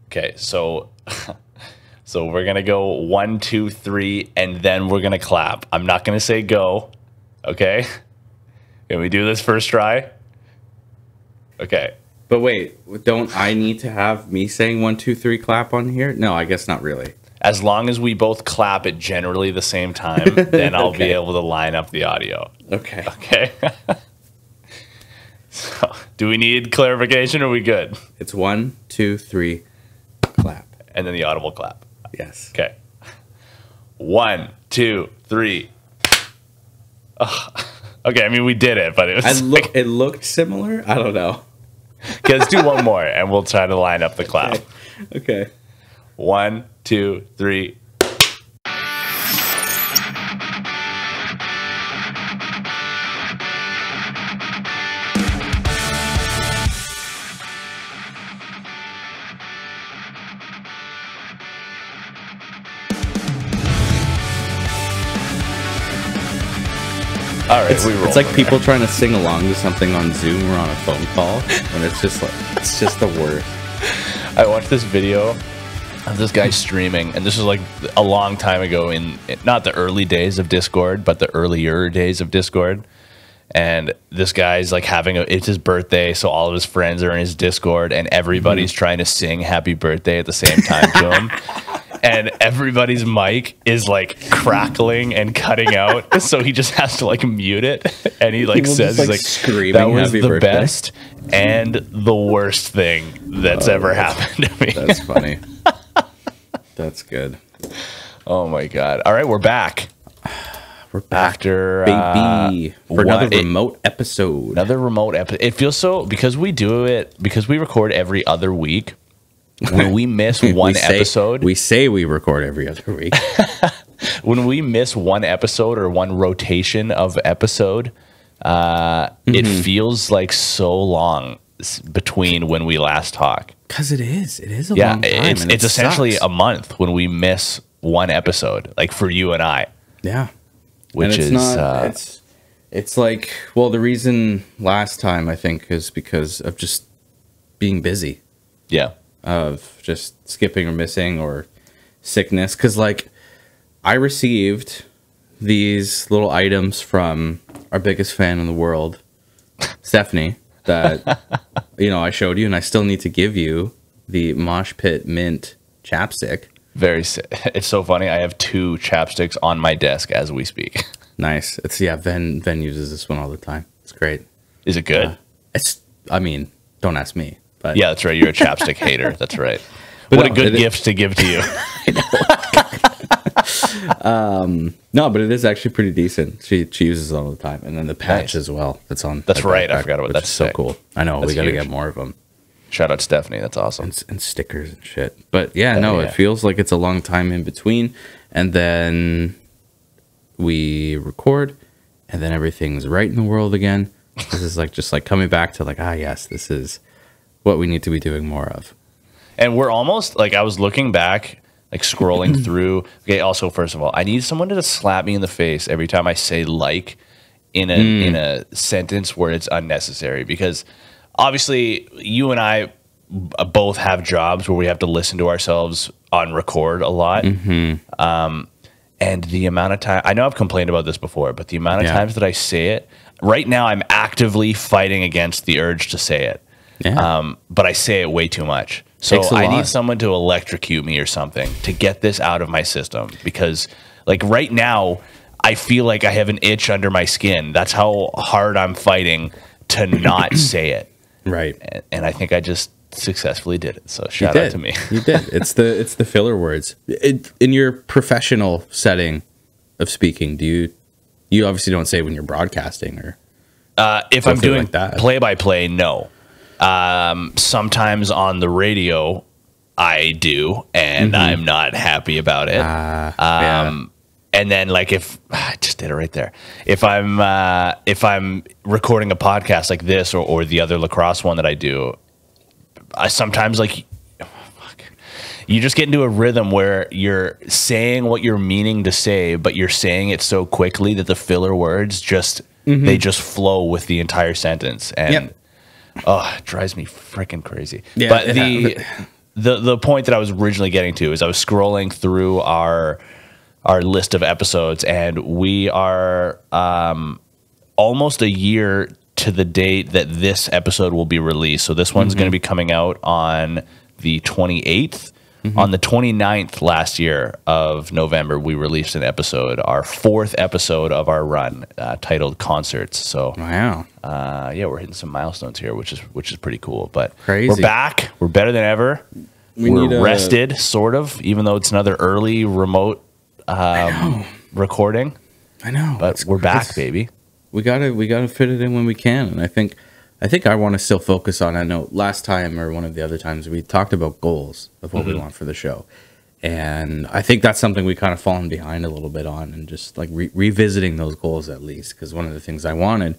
Okay, so so we're gonna go 1, 2, 3, and then we're gonna clap. I'm not gonna say go. Okay. Can we do this first try? Okay. But wait, don't I need to have me saying 1, 2, 3 clap on here? No, I guess not really. As long as we both clap at generally the same time, then I'll be able to line up the audio. Okay. Okay. So, do we need clarification or are we good? It's 1, 2, 3, clap. And then the audible clap. Yes. Okay. 1, 2, 3. Ugh. Okay, I mean, we did it, but it was it looked similar? I don't know. Okay, let's do one more, and we'll try to line up the clap. Okay. 1, 2, 3. All right, it's like people trying to sing along to something on Zoom or on a phone call, and it's just the worst. I watched this video of this guy streaming, and this was like a long time ago in not the early days of Discord, but the earlier days of Discord. And this guy's like it's his birthday, so all of his friends are in his Discord, and everybody's trying to sing happy birthday at the same time to him. And everybody's mic is like crackling and cutting out, so he just has to like mute it. And he like says, he's like, screaming, "That was happy the birthday. best and the worst thing that's ever happened to me." That's funny. That's good. Oh my god! All right, we're back. We're back, after baby, for another remote episode. Another remote episode. It feels so because we record every other week. When we miss one episode, we say we record every other week. When we miss one episode or one rotation of episode, it feels like so long between when we last talk. Because it is a long time. It's essentially a month when we miss one episode, like for you and I. Yeah, which it's like, well, the reason last time I think is because of just being busy. Yeah. Of just skipping or missing or sickness, because like I received these little items from our biggest fan in the world, Stephanie, that I showed you, and I still need to give you the Mosh Pit Mint chapstick. It's so funny. I have 2 chapsticks on my desk as we speak. Nice. Ben uses this one all the time. It's great. Is it good? Don't ask me. But yeah, that's right. You're a chapstick hater. That's right. But what a good gift to give to you. No, but it is actually pretty decent. She uses it all the time, and then the patch as well. That's right. I forgot about that. That's so cool. I know. We got to get more of them. Shout out Stephanie. That's awesome. And stickers and shit. But it feels like it's a long time in between, and then we record, and then everything's right in the world again. This is like just like coming back to like, yes, this is what we need to be doing more of. And we're almost like, I was looking back, like scrolling through. Okay, also, first of all, I need someone to slap me in the face every time I say like in a sentence where it's unnecessary, because obviously you and I both have jobs where we have to listen to ourselves on record a lot. And the amount of time, I know I've complained about this before, but the amount of times that I say it, right now I'm actively fighting against the urge to say it. Yeah. But I say it way too much. So I need someone to electrocute me or something to get this out of my system, because like right now I feel like I have an itch under my skin. That's how hard I'm fighting to not say it. Right. And I think I just successfully did it. So shout out to me. You did. It's the filler words. In your professional setting of speaking, do you obviously don't say when you're broadcasting or if I'm doing like play-by-play, no. Sometimes on the radio I do, and I'm not happy about it. And then like I just did it right there. If I'm recording a podcast like this or the other lacrosse one that I do, I sometimes you just get into a rhythm where you're saying what you're meaning to say, but you're saying it so quickly that the filler words they just flow with the entire sentence. And it drives me freaking crazy. Yeah, but the point that I was originally getting to is I was scrolling through our list of episodes, and we are almost a year to the date that this episode will be released. So this one's going to be coming out on the 28th. On the 29th last year of November, we released an episode, our 4th episode of our run, titled Concerts. So wow, yeah, we're hitting some milestones here, which is pretty cool. But crazy. We're back. We're better than ever. We're rested, sort of, even though it's another early remote recording. I know, but we're back, baby. We gotta fit it in when we can, and I think I want to still focus on. I know last time or one of the other times we talked about goals of what we want for the show, and I think that's something we kind of fallen behind a little bit on, and just like revisiting those goals at least. Because one of the things I wanted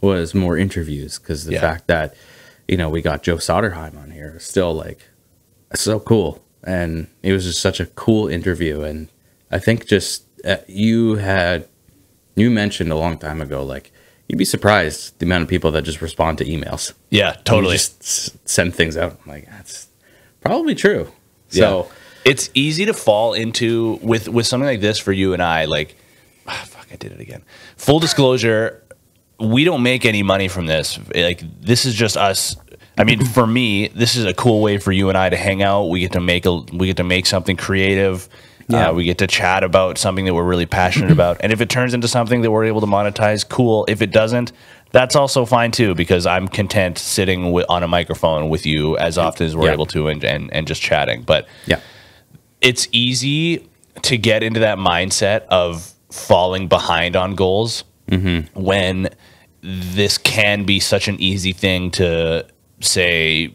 was more interviews, because the fact that we got Joe Soderheim on here is still like so cool, and it was just such a cool interview. And I think just you mentioned a long time ago, like, you'd be surprised the amount of people that just respond to emails. Yeah, totally. Just send things out. I'm like, that's probably true. So it's easy to fall into with something like this for you and I. Like, fuck, I did it again. Full disclosure, we don't make any money from this. Like, this is just us. I mean, for me, this is a cool way for you and I to hang out. We get to make something creative. Yeah. We get to chat about something that we're really passionate about. And if it turns into something that we're able to monetize, cool. If it doesn't, that's also fine too, because I'm content sitting on a microphone with you as often as we're able to and just chatting. But it's easy to get into that mindset of falling behind on goals when this can be such an easy thing to say,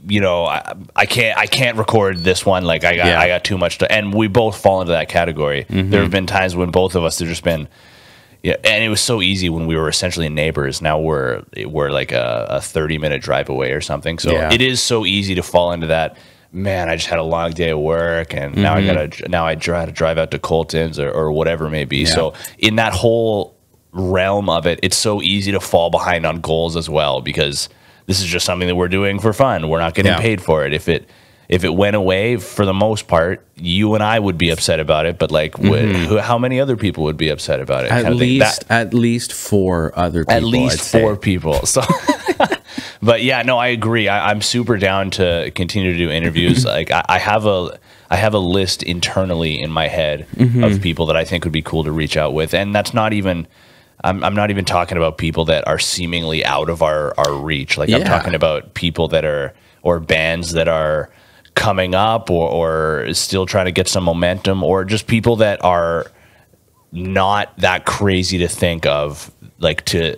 I can't record this one. Like I got too much to, and we both fall into that category. There have been times when both of us have just been, and it was so easy when we were essentially neighbors. Now we're like a 30-minute drive away or something. So it is so easy to fall into that. Man, I just had a long day of work, and now I try to drive out to Colton's or whatever it may be. So in that whole realm of it, it's so easy to fall behind on goals as well, because this is just something that we're doing for fun. We're not getting paid for it. If it went away, for the most part, you and I would be upset about it. But like, how many other people would be upset about it? At least 4 other people. At least 4 people. So, but yeah, no, I agree. I'm super down to continue to do interviews. Like I have a list internally in my head of people that I think would be cool to reach out with, and that's not even. I'm not even talking about people that are seemingly out of our reach. Like I'm talking about people that are, or bands that are coming up or still trying to get some momentum, or just people that are not that crazy to think of, like to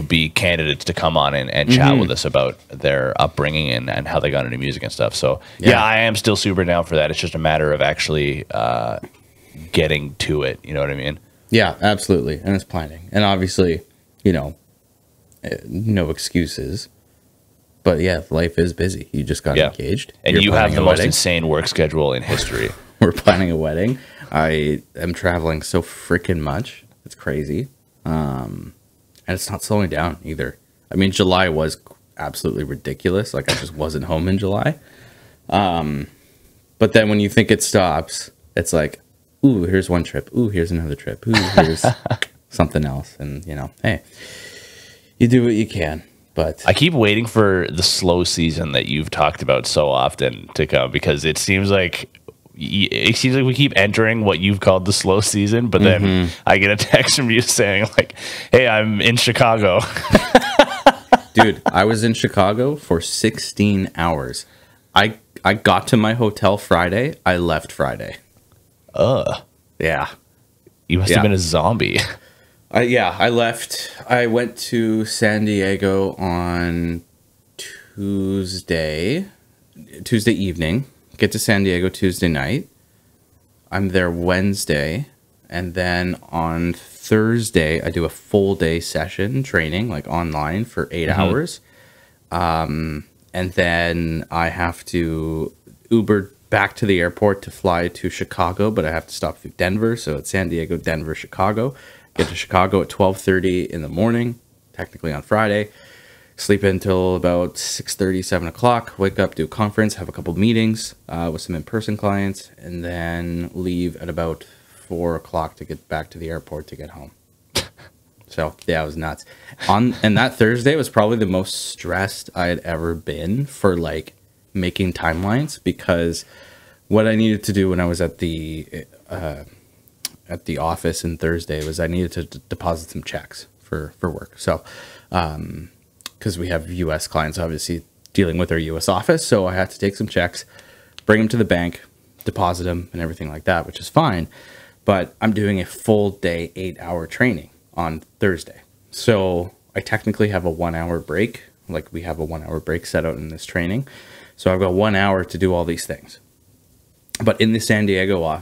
be candidates to come on and chat with us about their upbringing and how they got into music and stuff. So yeah, I am still super down for that. It's just a matter of actually getting to it. You know what I mean? Yeah, absolutely. And it's planning. And obviously, no excuses. But yeah, life is busy. You just got engaged. And you have the most insane work schedule in history. We're planning a wedding. I am traveling so freaking much. It's crazy. And it's not slowing down either. I mean, July was absolutely ridiculous. Like, I just wasn't home in July. But then when you think it stops, it's like, ooh, here's one trip. Ooh, here's another trip. Ooh, here's something else. And, hey, you do what you can. But I keep waiting for the slow season that you've talked about so often to come, because it seems like we keep entering what you've called the slow season. But then I get a text from you saying, like, hey, I'm in Chicago. Dude, I was in Chicago for 16 hours. I got to my hotel Friday. I left Friday. Yeah. You must have been a zombie. I left. I went to San Diego on Tuesday evening. Get to San Diego Tuesday night. I'm there Wednesday. And then on Thursday, I do a full day session training, like online for 8 hours. And then I have to Uber back to the airport to fly to Chicago, but I have to stop through Denver. So it's San Diego, Denver, Chicago. Get to Chicago at 12:30 in the morning, technically on Friday. sleep until about 6:30, 7 o'clock, wake up, do a conference, have a couple meetings with some in-person clients, and then leave at about 4 o'clock to get back to the airport to get home. So yeah, it was nuts. And that Thursday was probably the most stressed I had ever been for like making timelines, because what I needed to do when I was at the office on Thursday was I needed to deposit some checks for work. So, because we have U.S. clients, obviously dealing with our U.S. office, so I had to take some checks, bring them to the bank, deposit them, and everything like that, which is fine. But I'm doing a full day, 8-hour training on Thursday. So I technically have a 1-hour break. Like we have a 1-hour break set out in this training. So I've got 1 hour to do all these things. But in the San Diego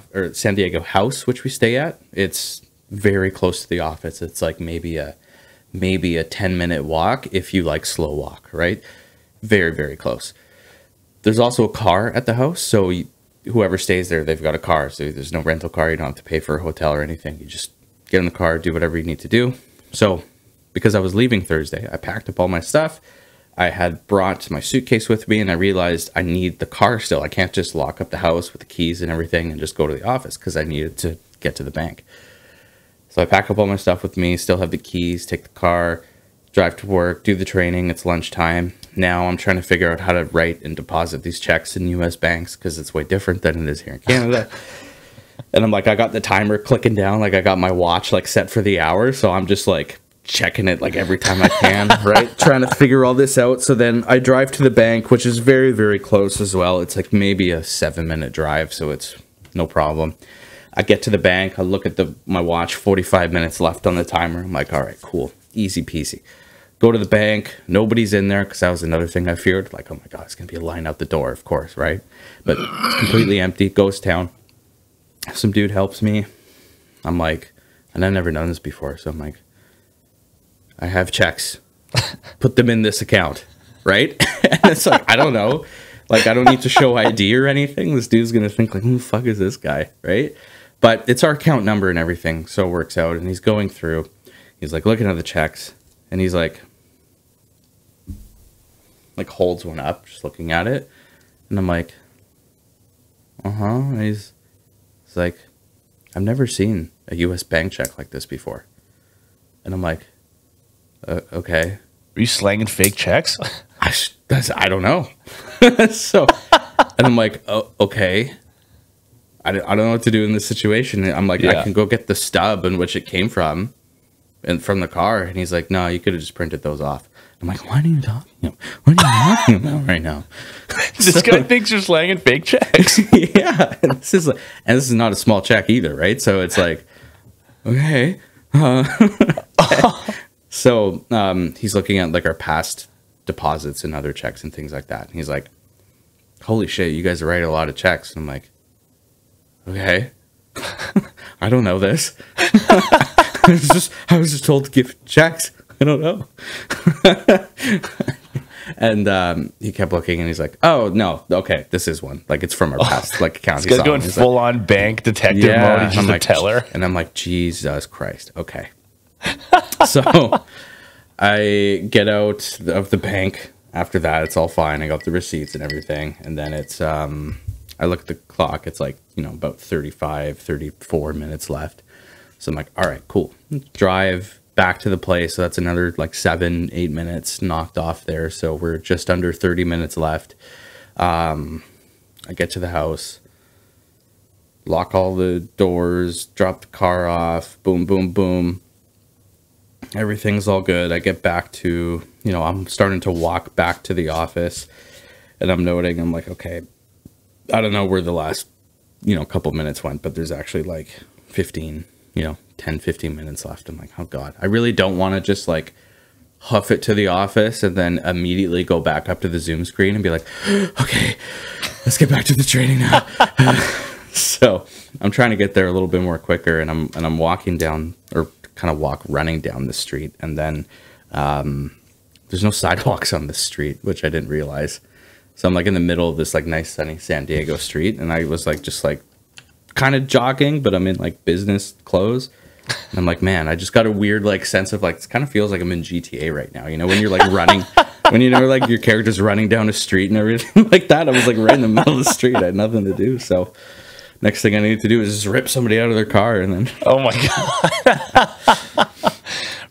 house, which we stay at, it's very close to the office. It's like maybe a 10-minute walk if you like slow walk, right? Very, very close. There's also a car at the house. So whoever stays there, they've got a car. So there's no rental car. You don't have to pay for a hotel or anything. You just get in the car, do whatever you need to do. So because I was leaving Thursday, I packed up all my stuff. I had brought my suitcase with me, and I realized I need the car still. I can't just lock up the house with the keys and everything and just go to the office, because I needed to get to the bank. So I pack up all my stuff with me, still have the keys, take the car, drive to work, do the training. It's lunchtime. Now I'm trying to figure out how to write and deposit these checks in U.S. banks, because it's way different than it is here in Canada. And I'm like, I got the timer clicking down. Like I got my watch like set for the hour. So I'm just like checking it like every time I can, right? Trying to figure all this out. So then I drive to the bank, which is very, very close as well. It's like maybe a 7-minute drive. So it's no problem. I get to the bank. I look at my watch, 45 minutes left on the timer. I'm like, all right, cool. Easy peasy. Go to the bank. Nobody's in there, because that was another thing I feared. Like, oh my God, it's going to be a line out the door, of course, right? But it's completely empty. Ghost town. Some dude helps me. I'm like, and I've never done this before. So I'm like, I have checks. Put them in this account, right? And it's like, I don't know. Like, I don't need to show ID or anything. This dude's going to think like, who the fuck is this guy, right? But it's our account number and everything. So it works out. And he's going through. He's like looking at the checks. And he's like holds one up, just looking at it. And I'm like, And he's like, I've never seen a U.S. bank check like this before. And I'm like, okay. Are you slanging fake checks? I don't know. So, and I'm like, oh, okay. I don't know what to do in this situation. I'm like, I can go get the stub in which it came from, and from the car. And he's like, no, you could have just printed those off. I'm like, what are you talking about? What are you talking about right now? This guy thinks you're slanging fake checks. Yeah. And this is not a small check either, right? So it's like, okay. So he's looking at like our past deposits and other checks and things like that. And he's like, holy shit, you guys write a lot of checks. And I'm like, okay. I don't know this. I was just told to give checks. I don't know. And he kept looking, and he's like, oh, no, okay, this is one. Like, it's from our past account. This guy's going full-on bank detective mode. He's just a teller. And I'm like, Jesus Christ. Okay. So I get out of the bank. After that, it's all fine. I got the receipts and everything. And then it's, I look at the clock. It's like, about 34 minutes left. So I'm like, all right, cool. Drive back to the place. So that's another like 7-8 minutes knocked off there. So we're just under 30 minutes left. I get to the house, lock all the doors, drop the car off, boom, boom, boom. Everything's all good. I get back to, I'm starting to walk back to the office, and I'm like, okay, I don't know where the last, couple minutes went, but there's actually like 10, 15 minutes left. I'm like, oh God, I really don't want to just like huff it to the office and then immediately go back up to the Zoom screen and be like, okay, let's get back to the training now. So I'm trying to get there a little bit more quicker, and I'm walking down, or kind of running down the street, and then there's no sidewalks on this street, which I didn't realize. So I'm like in the middle of this like nice sunny San Diego street, and I was like just like kind of jogging, but I'm in like business clothes. And I'm like, man, I just got a weird like sense of like, it kind of feels like I'm in GTA right now, when you're like running When you know, like, your character's running down a street and everything like that. I was like right in the middle of the street. I had nothing to do. So next thing I need to do is just rip somebody out of their car and then. Oh my god!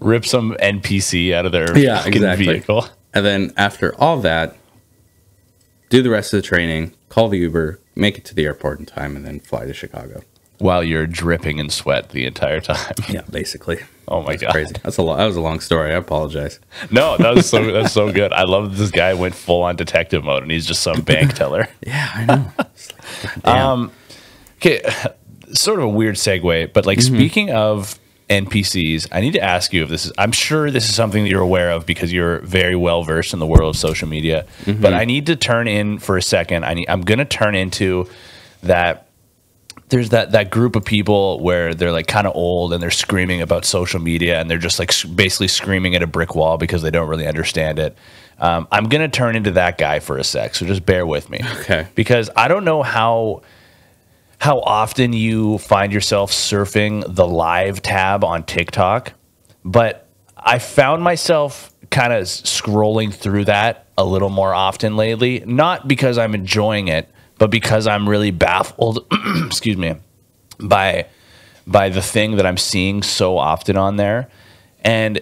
Rip some NPC out of their vehicle. And then after all that, do the rest of the training, call the Uber, make it to the airport in time, and then fly to Chicago. While you're dripping in sweat the entire time. Yeah, basically. Oh my god, crazy! That was a long story. I apologize. No, that's so good. I love that this guy went full on detective mode, and he's just some bank teller. Yeah, I know. Like, okay, sort of a weird segue, but like speaking of NPCs, I need to ask you if this is. I'm sure this is something that you're aware of because you're very well versed in the world of social media. But I need to turn in for a second. I'm going to turn into that. There's that group of people where they're like kind of old and they're screaming about social media and they're just like basically screaming at a brick wall because they don't really understand it. I'm going to turn into that guy for a sec, so just bear with me. Okay. Because I don't know how often you find yourself surfing the live tab on TikTok, but I found myself kind of scrolling through that a little more often lately, not because I'm enjoying it, but because I'm really baffled, excuse me, by the thing that I'm seeing so often on there. And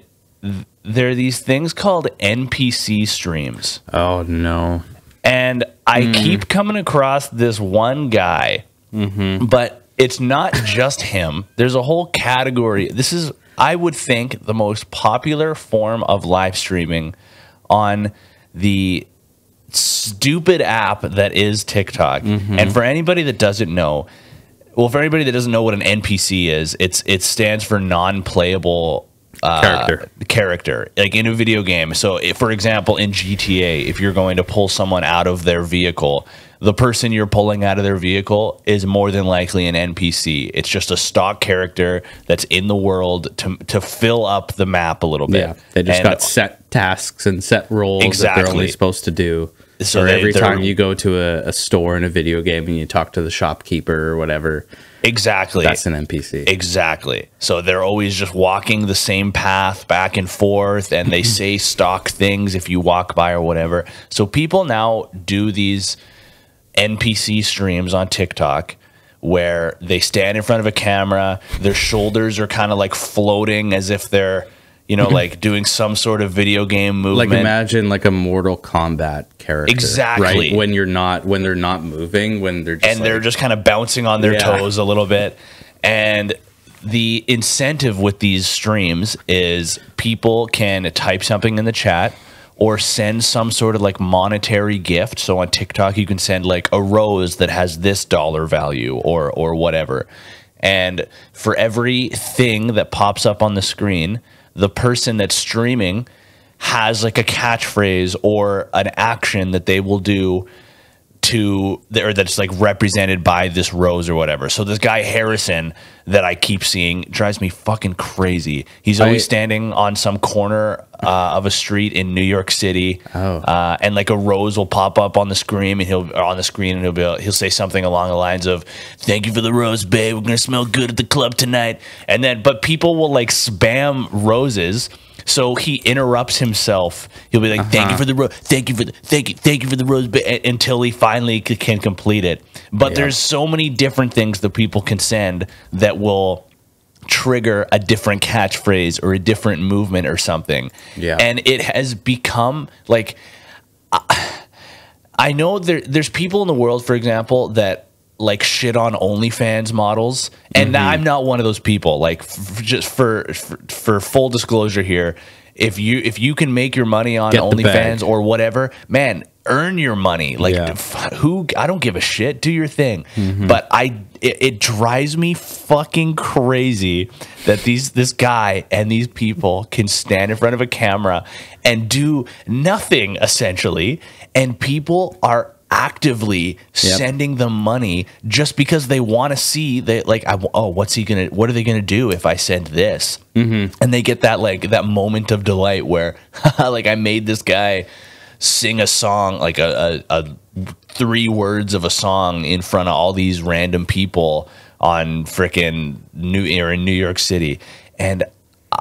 there are these things called NPC streams. Oh, no. And I keep coming across this one guy, but it's not just him. There's a whole category. This is, I would think, the most popular form of live streaming on the stupid app that is TikTok. And for anybody that doesn't know, for anybody that doesn't know what an NPC is, it stands for non-playable character, like in a video game. So if, for example, in GTA, if you're going to pull someone out of their vehicle, the person you're pulling out of their vehicle is more than likely an NPC. It's just a stock character that's in the world to fill up the map a little bit. Yeah, they just got set tasks and set roles that they're only supposed to do. So every time you go to a store in a video game and you talk to the shopkeeper or whatever, exactly, that's an NPC. Exactly. So they're always just walking the same path back and forth, and they say stock things if you walk by or whatever. So people now do these NPC streams on TikTok where they stand in front of a camera, their shoulders are kind of like floating as if they're, you know, like doing some sort of video game movement. Like imagine like a Mortal Kombat character. Exactly. Right? When they're not moving, when they're just and they're just kind of bouncing on their toes a little bit. And the incentive with these streams is people can type something in the chat or send some sort of like monetary gift. So on TikTok, you can send like a rose that has this dollar value or whatever. And for every thing that pops up on the screen, the person that's streaming has like a catchphrase or an action that they will do or that's like represented by this rose or whatever. So this guy Harrison that I keep seeing drives me fucking crazy. He's always standing on some corner of a street in New York City, and like a rose will pop up on the screen, and he'll say something along the lines of, "Thank you for the rose, babe. We're gonna smell good at the club tonight." But people will like spam roses. So he interrupts himself. He'll be like, "Thank you for the rose. Thank you for the rose," until he finally can complete it. But there's so many different things that people can send that will trigger a different catchphrase or a different movement or something. Yeah, and it has become like, I know there's people in the world, for example, that like shit on OnlyFans models, and I'm not one of those people. Like, just for full disclosure here, if you can make your money on OnlyFans or whatever, man, earn your money. Like, I don't give a shit. Do your thing. But it drives me fucking crazy that this guy and these people can stand in front of a camera and do nothing essentially, and people are actively sending them money just because they want to see that, like, what are they gonna do if I send this? And they get that like that moment of delight where like I made this guy sing a song, like a 3 words of a song in front of all these random people on frickin' in New York City. And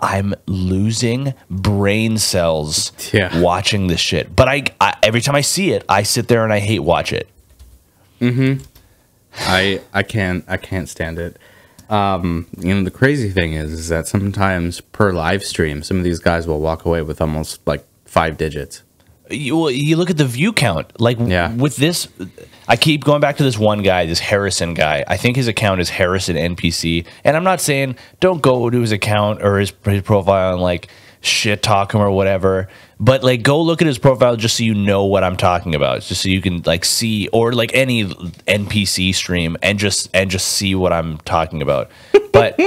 I'm losing brain cells Yeah. watching this shit. But I every time I see it, I sit there and I hate watch it. I can't stand it. The crazy thing is that sometimes per live stream, some of these guys will walk away with almost like 5 digits. You look at the view count. Like with this, I keep going back to this one guy, this Harrison guy. I think his account is Harrison NPC. And I'm not saying don't go to his account or his profile and like shit talk him or whatever. But like go look at his profile just so you know what I'm talking about. Just so you can like see, or like any NPC stream and just see what I'm talking about. But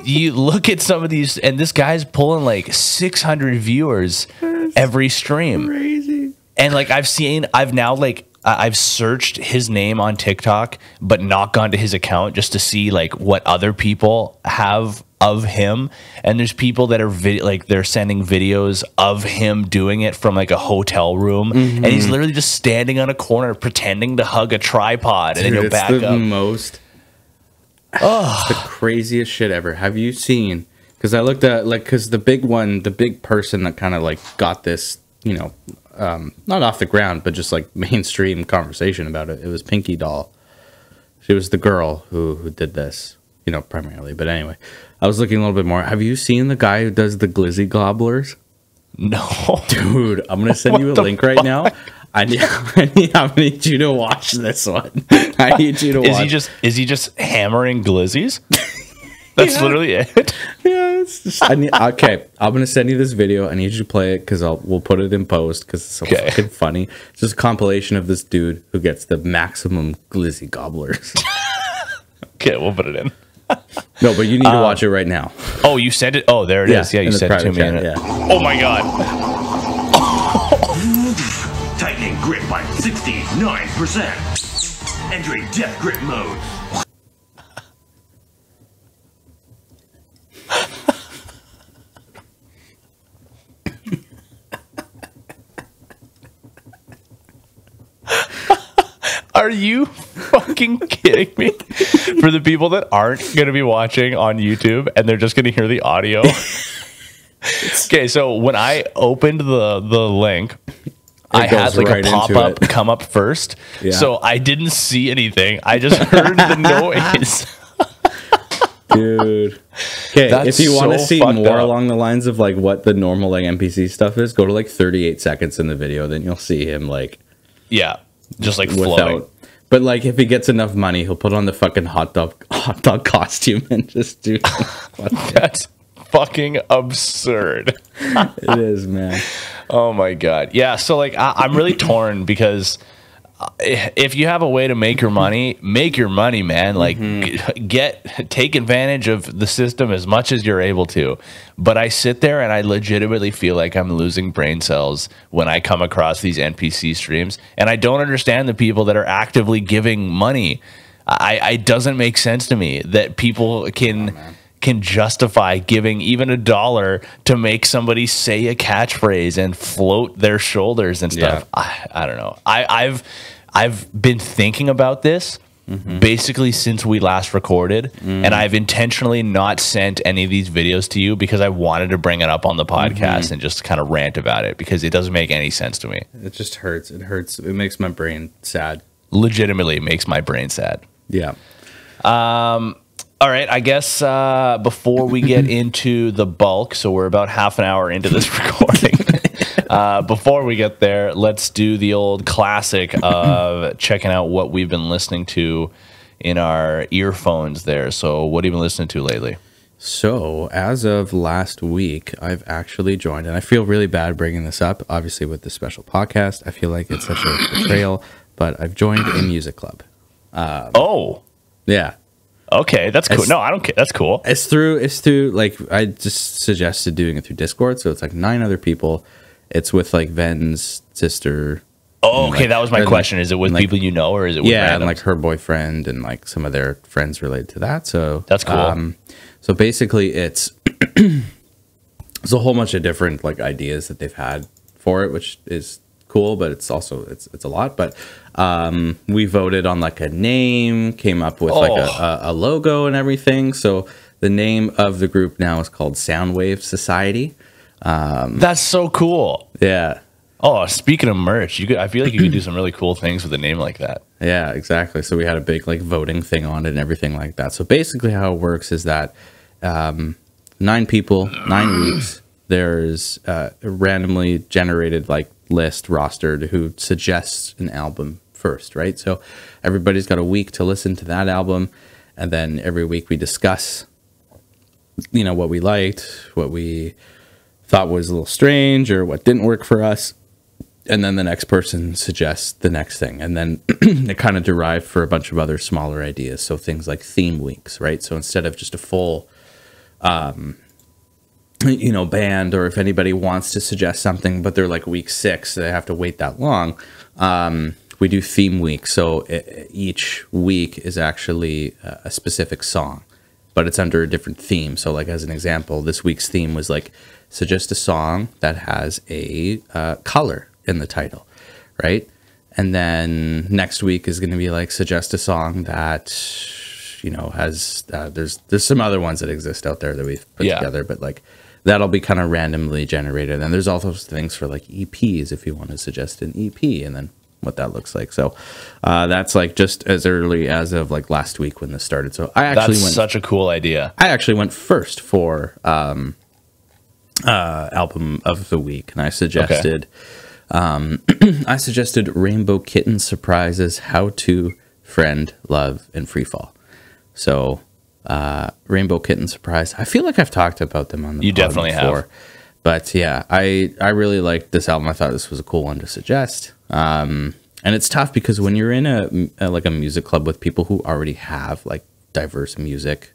you look at some of these, and this guy's pulling like 600 viewers every stream. Crazy. And like I've now I've searched his name on TikTok, but not gone to his account just to see like what other people have of him. And there's people that are they're sending videos of him doing it from like a hotel room, and he's literally just standing on a corner pretending to hug a tripod, and then he'll back up. It's the craziest shit ever. Have you seen? Because I looked at because the big person that kind of like got this, not off the ground, but just like mainstream conversation about it. It was Pinky Doll. She was the girl who did this, primarily. But anyway, I was looking a little bit more. Have you seen the guy who does the glizzy gobblers? No, dude. I'm gonna send you a link right now. I need you to watch this one. I need you to watch. Is he just hammering glizzies? That's literally it. Yeah, it's just. Okay, I'm gonna send you this video. I need you to play it because we'll put it in post because it's so fucking funny. It's just a compilation of this dude who gets the maximum glizzy gobblers. Okay, we'll put it in. No, but you need to watch it right now. Oh, you sent it? Oh, there it is. Yeah, you sent it to me. Yeah. Oh my god. Tightening grip by 69%. Entering death grip mode. Are you fucking kidding me? For the people that aren't going to be watching on YouTube and they're just going to hear the audio. Okay, so when I opened the link, I had like a pop-up come up first. Yeah. So I didn't see anything. I just heard the noise. Dude. Okay, if you want to see more along the lines of like what the normal like NPC stuff is, go to like 38 seconds in the video, then you'll see him like just like floating. But like if he gets enough money, he'll put on the fucking hot dog costume and just do That's fucking absurd. It is, man. Oh my god. Yeah, so like I'm really torn because if you have a way to make your money, man. Like take advantage of the system as much as you're able to. But I sit there and I legitimately feel like I'm losing brain cells when I come across these NPC streams, and I don't understand the people that are actively giving money. It doesn't make sense to me that people can justify giving even $1 to make somebody say a catchphrase and float their shoulders and stuff. Yeah. I don't know. I've been thinking about this basically since we last recorded, and I've intentionally not sent any of these videos to you because I wanted to bring it up on the podcast and just kind of rant about it because it doesn't make any sense to me. It just hurts. It hurts. It makes my brain sad. Legitimately, it makes my brain sad. Yeah. All right, I guess before we get into the bulk, so we're about half an hour into this recording. Before we get there, let's do the old classic of checking out what we've been listening to in our earphones there. So what have you been listening to lately? So as of last week, I've actually joined, and I feel really bad bringing this up, obviously with the special podcast. I feel like it's such a betrayal, but I've joined a music club. Yeah. Okay, that's cool. No, I don't care. That's cool. It's through like I just suggested doing it through Discord, so it's like 9 other people. It's with like Ven's sister. Oh, okay, that was my question. Is it with people you know, or is it with randoms? And like her boyfriend and like some of their friends related to that. So that's cool. So basically, it's there's a whole bunch of different like ideas that they've had for it, which is cool, but it's also it's a lot. But we voted on like a name, came up with like a logo and everything. So The name of the group now is called Soundwave Society. That's so cool. Yeah. Oh, speaking of merch, I feel like you could do some really cool things with a name like that. Yeah, exactly. So we had a big like voting thing on it and everything like that. So basically how it works is that 9 people, 9 weeks, there's a randomly generated like list rostered who suggests an album first, right? So everybody's got a week to listen to that album, and then every week we discuss, you know, what we liked, what we thought was a little strange, or what didn't work for us. And then the next person suggests the next thing. And then it kind of derived for a bunch of other smaller ideas. So things like theme weeks, right? So instead of just a full, you know, band, or if anybody wants to suggest something, but they're like week 6, they have to wait that long. We do theme week. So each week is actually a specific song, but it's under a different theme. So like as an example, this week's theme was like, suggest a song that has a color in the title, right? And then next week is going to be like, suggest a song that, you know, has there's some other ones that exist out there that we've put together, but like that'll be kind of randomly generated. And there's also things for like EPs if you want to suggest an EP, and then what that looks like. So that's like just as early as of like last week when this started. So I actually That's such a cool idea. I actually went first for album of the week, and I suggested I suggested Rainbow Kitten Surprises, How to Friend, Love, and Freefall. So Rainbow Kitten Surprise, I feel like I've talked about them on the You definitely before. Have. But yeah, I really liked this album. I thought this was a cool one to suggest. And it's tough because when you're in a like a music club with people who already have like diverse music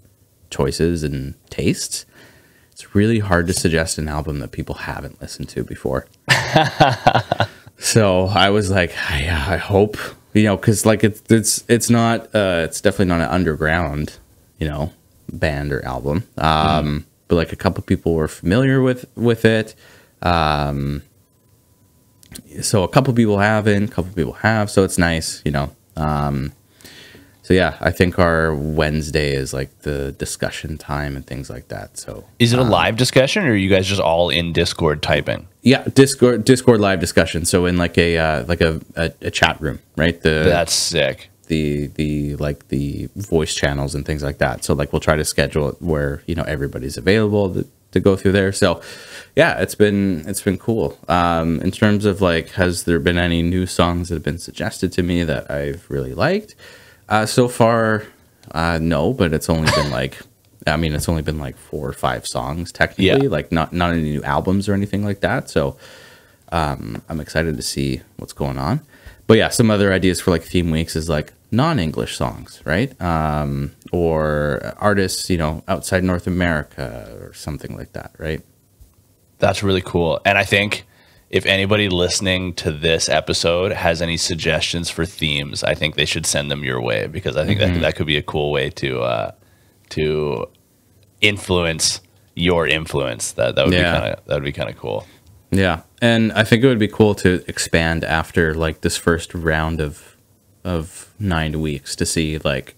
choices and tastes, it's really hard to suggest an album that people haven't listened to before. So I was like, yeah, I hope, you know, because like it's not it's definitely not an underground, you know, band or album. But like a couple people were familiar with it. So a couple people haven't, a couple people have. So it's nice, you know. So yeah, I think our Wednesday is like the discussion time and things like that. So is it a live discussion, or are you guys just all in Discord typing? Yeah, Discord live discussion. So in like a chat room, right? That's sick. The like the voice channels and things like that. So like we'll try to schedule it where, you know, everybody's available to go through there. So yeah, it's been cool. In terms of like, has there been any new songs that have been suggested to me that I've really liked? So far, no, but it's only been like, I mean, it's only been like 4 or 5 songs technically, like not any new albums or anything like that. So I'm excited to see what's going on. But yeah, some other ideas for like theme weeks is like non-English songs, right? Or artists, you know, outside North America or something like that, right? That's really cool. And I think if anybody listening to this episode has any suggestions for themes, I think they should send them your way, because I think that could be a cool way to influence your influence. That would be kind of cool. Yeah, and I think it would be cool to expand after like this first round of 9 weeks to see like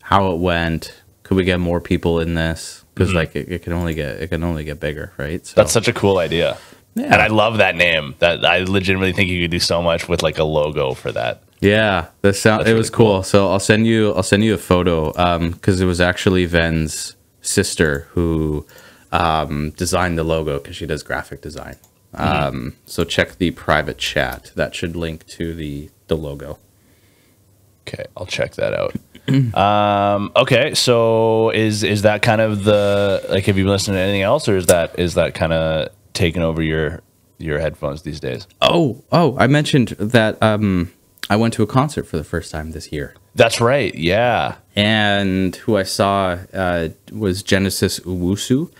how it went. Could we get more people in this? Because like it can only get bigger, right? So that's such a cool idea. Yeah. And I love that name. That I legitimately think you could do so much with like a logo for that. Yeah, it was cool. So I'll send you a photo because it was actually Ven's sister who designed the logo, because she does graphic design. So check the private chat. That should link to the logo. Okay, I'll check that out. Okay, so is that kind of the, like, have you been listening to anything else, or is that kind of taking over your headphones these days? Oh, I mentioned that I went to a concert for the first time this year. That's right, yeah. And who I saw was Genesis Owusu,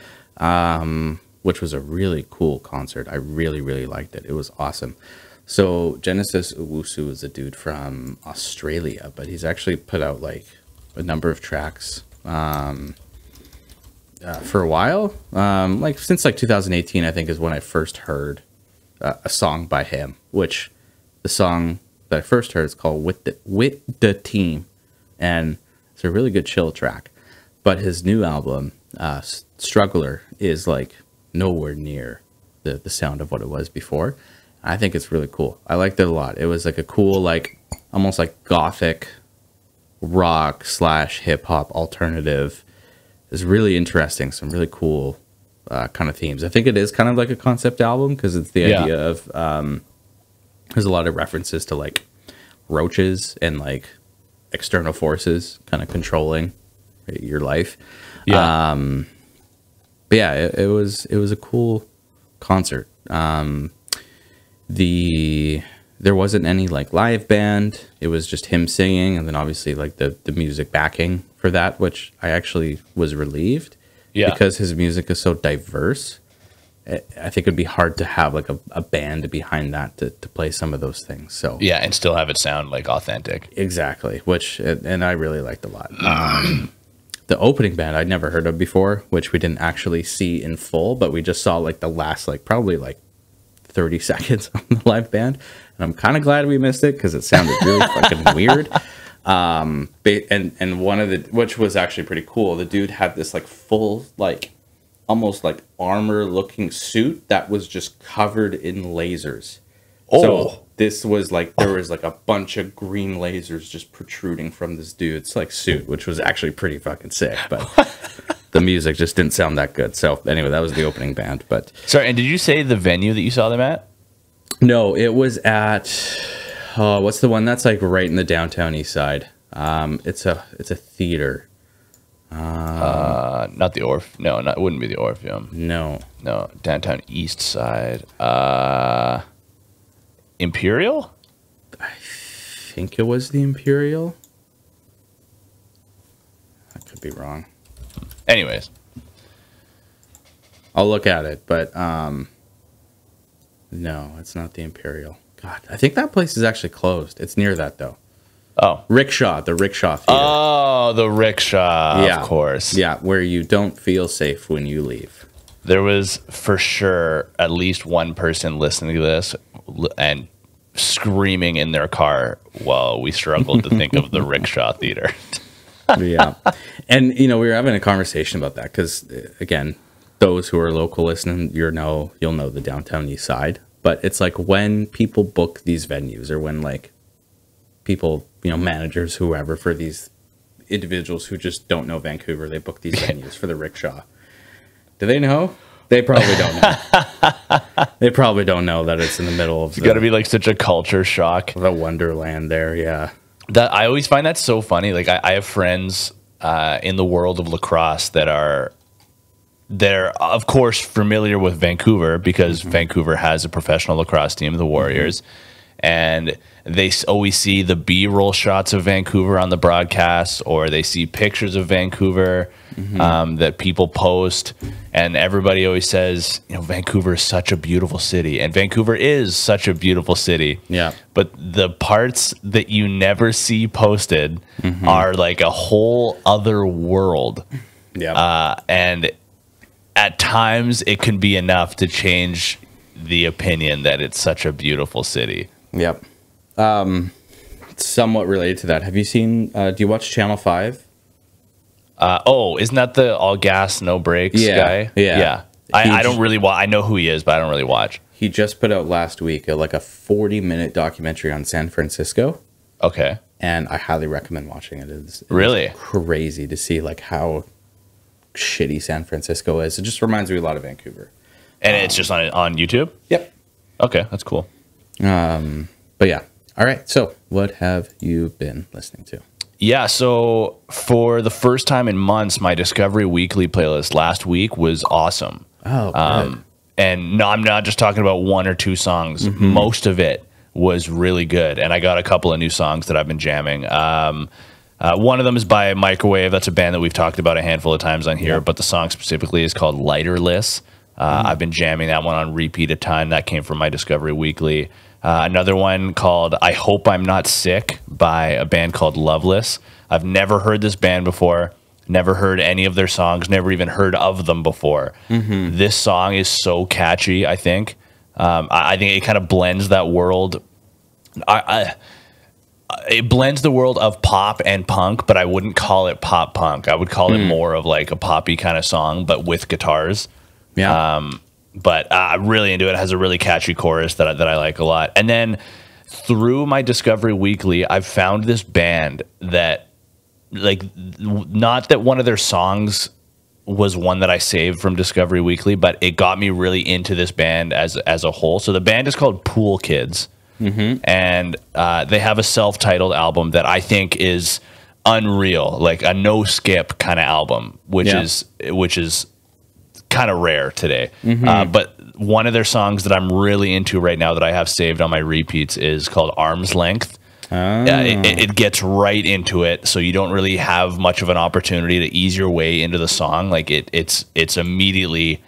which was a really cool concert. I really, really liked it. It was awesome. So Genesis Owusu is a dude from Australia, but he's actually put out like a number of tracks for a while. Like since like 2018, I think, is when I first heard a song by him, which the song that I first heard is called With the Team, and it's a really good chill track. But his new album, Struggler, is like nowhere near the sound of what it was before. I think it's really cool. I liked it a lot. It was like a cool, like almost like gothic rock / hip hop alternative. It's really interesting. Some really cool kind of themes. I think it is kind of like a concept album because it's the idea of there's a lot of references to like roaches and like external forces kind of controlling your life. Yeah. But yeah, it was a cool concert. There wasn't any like live band. It was just him singing, and then obviously like the music backing for that, which I actually was relieved. Yeah. Because his music is so diverse. I think it'd be hard to have like a band behind that to play some of those things. So yeah, and still have it sound like authentic. Exactly, and I really liked a lot. The opening band I'd never heard of before, which we didn't actually see in full, but we just saw like the last like probably like 30 seconds on the live band, and I'm kind of glad we missed it because it sounded really fucking weird. And one of the, which was actually pretty cool, the dude had this like full like almost like armor looking suit that was just covered in lasers. Oh, so this was like there was like a bunch of green lasers just protruding from this dude's like suit, which was actually pretty fucking sick, but the music just didn't sound that good. So anyway, that was the opening band. But sorry, and did you say the venue that you saw them at? No, it was at what's the one that's like right in the downtown east side? It's a theater. Not the Orpheum. No, it wouldn't be the Orpheum. No, downtown east side. Imperial? I think it was the Imperial. I could be wrong. Anyways, I'll look at it, but no, it's not the Imperial. God, I think that place is actually closed. It's near that though. Oh, the Rickshaw Theater. Oh, the Rickshaw, yeah, of course. Yeah, where you don't feel safe when you leave. There was for sure at least one person listening to this and screaming in their car while we struggled to think of the Rickshaw Theater. Yeah. And, we were having a conversation about that because, again, those who are local listening, you'll know the downtown east side. But it's like when people book these venues or when, like, people, managers, whoever, for these individuals who just don't know Vancouver, they book these venues for the Rickshaw. Do they know? They probably don't know. They probably don't know that it's in the middle of It's got to be like such a culture shock. The wonderland there, yeah. That I always find that so funny. Like I have friends in the world of lacrosse they're of course familiar with Vancouver because Vancouver has a professional lacrosse team, the Warriors, and they always see the B-roll shots of Vancouver on the broadcast, or they see pictures of Vancouver that people post, and everybody always says, Vancouver is such a beautiful city, and Vancouver is such a beautiful city. Yeah. But the parts that you never see posted are like a whole other world. Yeah. And at times it can be enough to change the opinion that it's such a beautiful city. Yep. Somewhat related to that, have you seen, do you watch Channel 5? Isn't that the all gas, no brakes guy? Yeah. I don't really watch. I know who he is, but I don't really watch. He just put out last week like a 40-minute documentary on San Francisco. Okay. And I highly recommend watching it. It's really crazy to see like how shitty San Francisco is. It just reminds me a lot of Vancouver. And it's just on YouTube? Yep. Okay, that's cool. But yeah. All right. So what have you been listening to? Yeah, so for the first time in months, my Discovery Weekly playlist last week was awesome. Oh, good. And no, I'm not just talking about one or two songs. Most of it was really good. And I got a couple of new songs that I've been jamming. One of them is by Microwave. That's a band that we've talked about a handful of times on here, but the song specifically is called Lighterless. I've been jamming that one on repeat a ton. That came from my Discovery Weekly. Another one called I Hope I'm Not Sick by a band called Loveless. I've never heard this band before, never heard any of their songs, never even heard of them before. This song is so catchy, I think. I think it kind of blends that world. it blends the world of pop and punk, but I wouldn't call it pop punk. I would call it more of like a poppy kind of song, but with guitars. Yeah. But I'm really into it. It has a really catchy chorus that I like a lot. And then through my Discovery Weekly, I've found this band that, like, not that one of their songs was one that I saved from Discovery Weekly, but it got me really into this band as a whole. So the band is called Pool Kids, and they have a self-titled album that I think is unreal, like a no skip kind of album, which is kind of rare today. But one of their songs that I'm really into right now that I have saved on my repeats is called Arm's Length. It gets right into it, so you don't really have much of an opportunity to ease your way into the song. Like it's immediately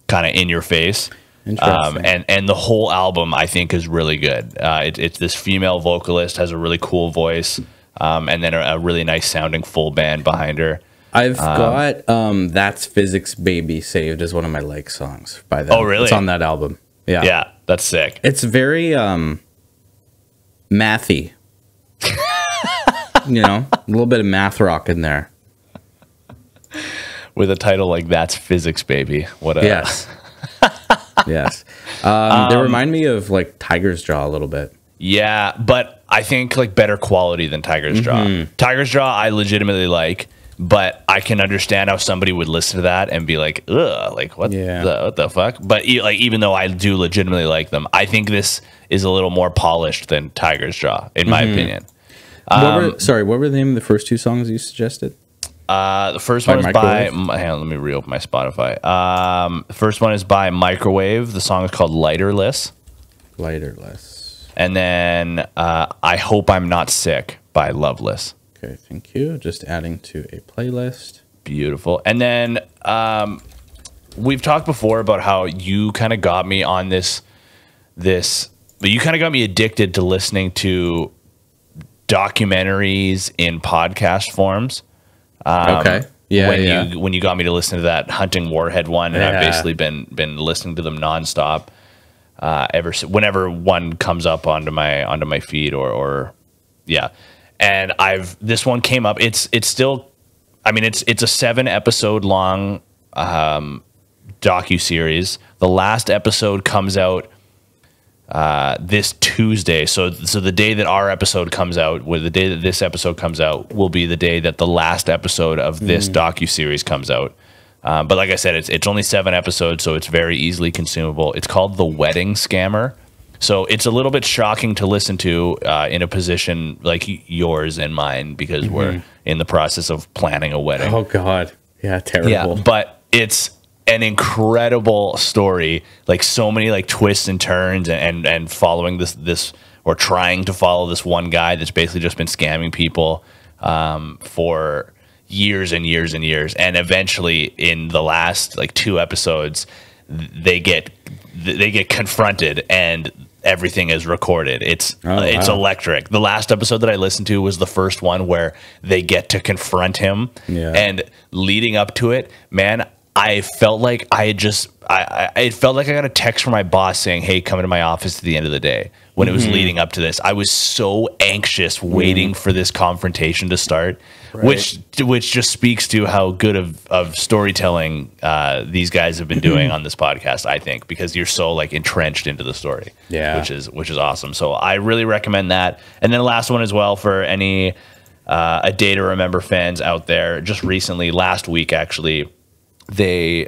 kind of in your face. And the whole album I think is really good. It's this female vocalist, has a really cool voice, and then a really nice sounding full band behind her. I've got That's Physics Baby saved as one of my like songs by them. Oh, really? It's on that album. Yeah, that's sick. It's very mathy. You know, a little bit of math rock in there. With a title like That's Physics Baby. What a yes. Yes. They remind me of like Tiger's Jaw a little bit. Yeah, but I think like better quality than Tiger's Jaw. Tiger's Jaw I legitimately like, but I can understand how somebody would listen to that and be like, ugh, like what the fuck? But like even though I do legitimately like them, I think this is a little more polished than Tiger's Jaw, in my opinion. What were the name of the first two songs you suggested? The first one is by... Hang on, let me reopen my Spotify. The first one is by Microwave. The song is called Lighterless. Lighterless. And then I Hope I'm Not Sick by Loveless. Okay, thank you. Just adding to a playlist. Beautiful. And then we've talked before about how you kind of got me on this... But you kind of got me addicted to listening to documentaries in podcast forms. Okay. Yeah. When you got me to listen to that Hunting Warhead one, and I've basically been listening to them nonstop whenever one comes up onto my feed or and this one came up. It's still, I mean, it's a 7 episode long docu-series. The last episode comes out this Tuesday. So the day that our episode comes out, the day that this episode comes out, will be the day that the last episode of this docu-series comes out. But like I said, it's only 7 episodes, so it's very easily consumable. It's called The Wedding Scammer. So it's a little bit shocking to listen to in a position like yours and mine, because we're in the process of planning a wedding. Oh, God. Yeah, terrible. Yeah, but it's an incredible story, like so many like twists and turns, and following this or trying to follow this one guy that's basically just been scamming people for years and years and years, and eventually in the last like 2 episodes they get confronted and everything is recorded. It's electric. The last episode that I listened to was the first one where they get to confront him, and leading up to it, man, I felt like I felt like I got a text from my boss saying, "Hey, come into my office at the end of the day." When it was leading up to this, I was so anxious, waiting for this confrontation to start, which just speaks to how good of storytelling these guys have been doing on this podcast. I think, because you're so like entrenched into the story, which is awesome. So I really recommend that. And then the last one as well for any A Day to Remember fans out there. Just recently, last week actually, they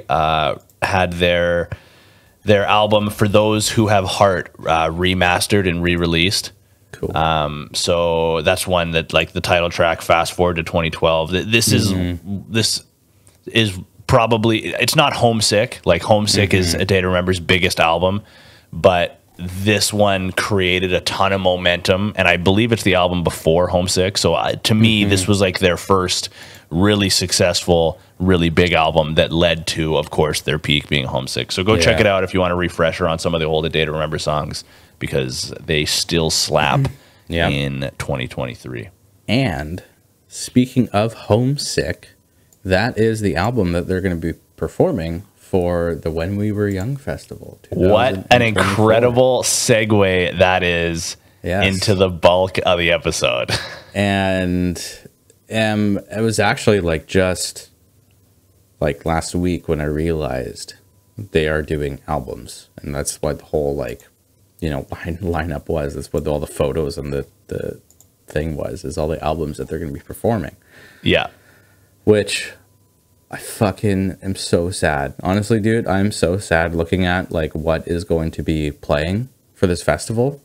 had their album For Those Who Have Heart remastered and re-released. Cool. So that's one that, like, the title track, fast forward to 2012. This is probably, it's not Homesick. Like, Homesick is A Day to Remember's biggest album, but this one created a ton of momentum, and I believe it's the album before Homesick. So to me, this was like their first really successful, really big album that led to, of course, their peak being Homesick. So go check it out if you want a refresher on some of the old A Day to Remember songs, because they still slap in 2023. And speaking of Homesick, that is the album that they're going to be performing for the When We Were Young Festival. What an incredible segue that is into the bulk of the episode. And it was actually like just like last week when I realized they are doing albums, and that's what the whole like, you know, lineup was. That's what all the photos and the thing was, is all the albums that they're going to be performing. Yeah. Which I fucking am so sad. Honestly, dude, I'm so sad looking at like what is going to be playing for this festival,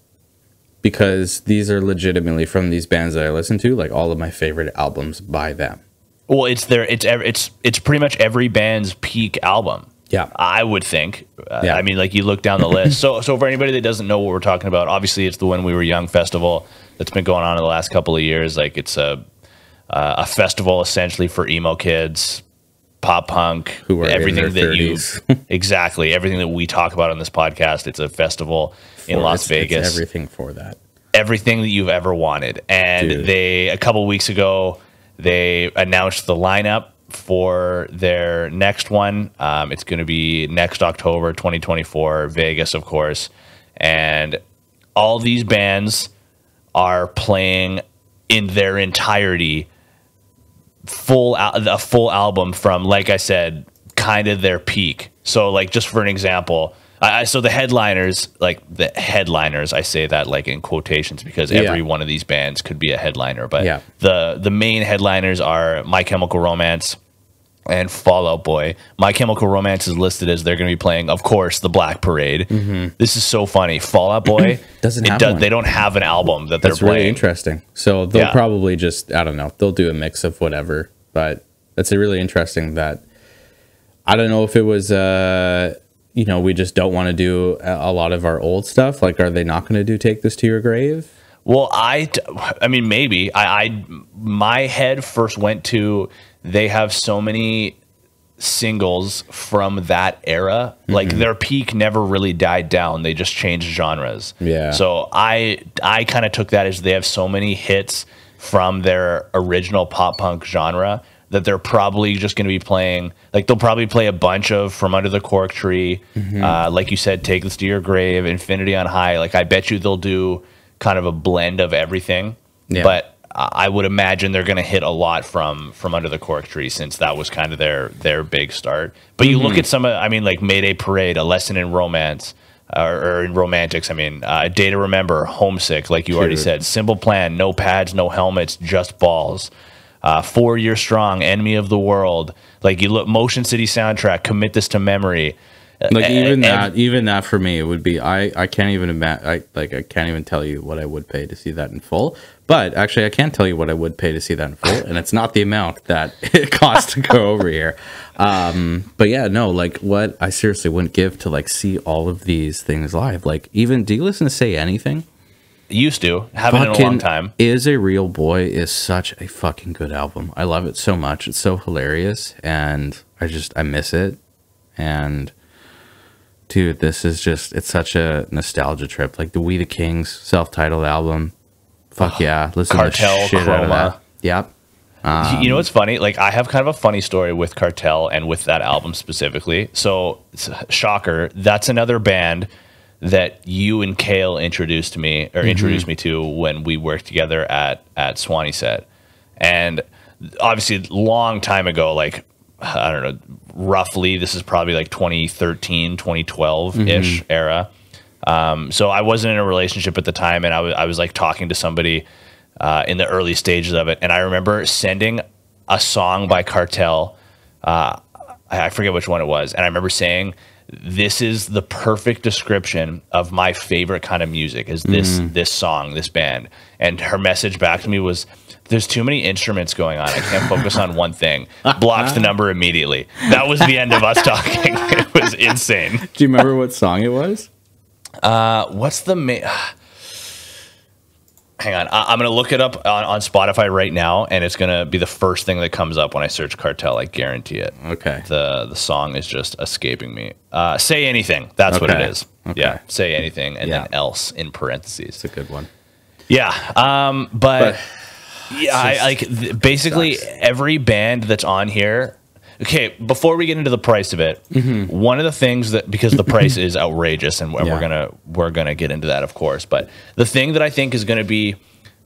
because these are legitimately, from these bands that I listen to, like all of my favorite albums by them. Well, it's pretty much every band's peak album. Yeah, I would think. Yeah. I mean, like you look down the list. So for anybody that doesn't know what we're talking about, obviously it's the When We Were Young festival that's been going on in the last couple of years. Like it's a festival essentially for emo kids, pop punk, who are everything in their that 30s. you exactly everything that we talk about on this podcast. It's a festival in Las Vegas. It's everything for that. Everything that you've ever wanted. And Dude. a couple weeks ago, they announced the lineup for their next one. It's going to be next October 2024, Vegas, of course. And all these bands are playing in their entirety a full album from, like I said, kind of their peak. So like, just for an example, so the headliners, I say that like in quotations because every one of these bands could be a headliner, but the main headliners are My Chemical Romance and Fall Out Boy. My Chemical Romance is listed as they're going to be playing, of course, the Black Parade. This is so funny. Fall Out Boy they don't have an album that they're playing. That's really interesting. So they'll probably just, I don't know, they'll do a mix of whatever, but that's really interesting that, I don't know if it was you know, we just don't want to do a lot of our old stuff. Like, are they not going to do Take This to Your Grave? Well, I mean, maybe. My head first went to, they have so many singles from that era. Like, their peak never really died down. They just changed genres. Yeah. So I kind of took that as they have so many hits from their original pop punk genre that they're probably just going to be playing, like they'll probably play a bunch of From Under the Cork Tree, like you said, Take This to Your Grave, Infinity on High. Like I bet you they'll do kind of a blend of everything. Yeah. But I would imagine they're going to hit a lot from Under the Cork Tree, since that was kind of their big start. But you look at some of, I mean, like Mayday Parade, A Lesson in Romance, or in Romantics, I mean, A Day to Remember, Homesick, like you already said, Simple Plan, No Pads, No Helmets, Just Balls. 4 Year Strong, Enemy of the World. Like you look, Motion City Soundtrack, Commit This to Memory. Like even that for me, it would be, I can't even imagine, I can't even tell you what I would pay to see that in full. But actually, I can tell you what I would pay to see that in full, and it's not the amount that it costs to go over here. But yeah, no, like what I seriously wouldn't give to like see all of these things live. Like even, do you listen to Say Anything? Used to, haven't in a long time. Is a Real Boy is such a fucking good album. I love it so much. It's so hilarious, and I miss it. And dude, this is just, it's such a nostalgia trip. Like the We the Kings self-titled album. Fuck yeah. Listen Cartel, to the shit Chroma. out of that. Yep. You know what's funny? Like I have kind of a funny story with Cartel and with that album specifically. So, shocker, that's another band that you and Kale introduced me to when we worked together at Swanee Set. And obviously long time ago, like, I don't know, roughly, this is probably like 2013, 2012-ish era. So I wasn't in a relationship at the time, and I was like talking to somebody in the early stages of it. And I remember sending a song by Cartel. I forget which one it was. And I remember saying, this is the perfect description of my favorite kind of music, is this song, this band. And her message back to me was, there's too many instruments going on. I can't focus on one thing. Blocked the number immediately. That was the end of us talking. It was insane. Do you remember what song it was? What's the main... Hang on. I'm going to look it up on Spotify right now, and it's going to be the first thing that comes up when I search Cartel. I guarantee it. Okay. The song is just escaping me. Say Anything. That's what it is. Okay. Yeah. Say Anything, and then Else in parentheses. It's a good one. Yeah. But yeah, basically every band that's on here. okay, before we get into the price of it, one of the things that, because the price is outrageous, and we're gonna get into that, of course, but the thing that I think is gonna be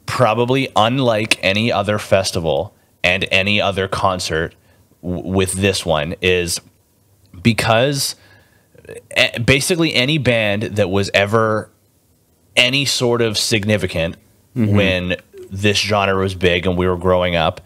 probably unlike any other festival and any other concert with this one is because basically any band that was ever any sort of significant when this genre was big and we were growing up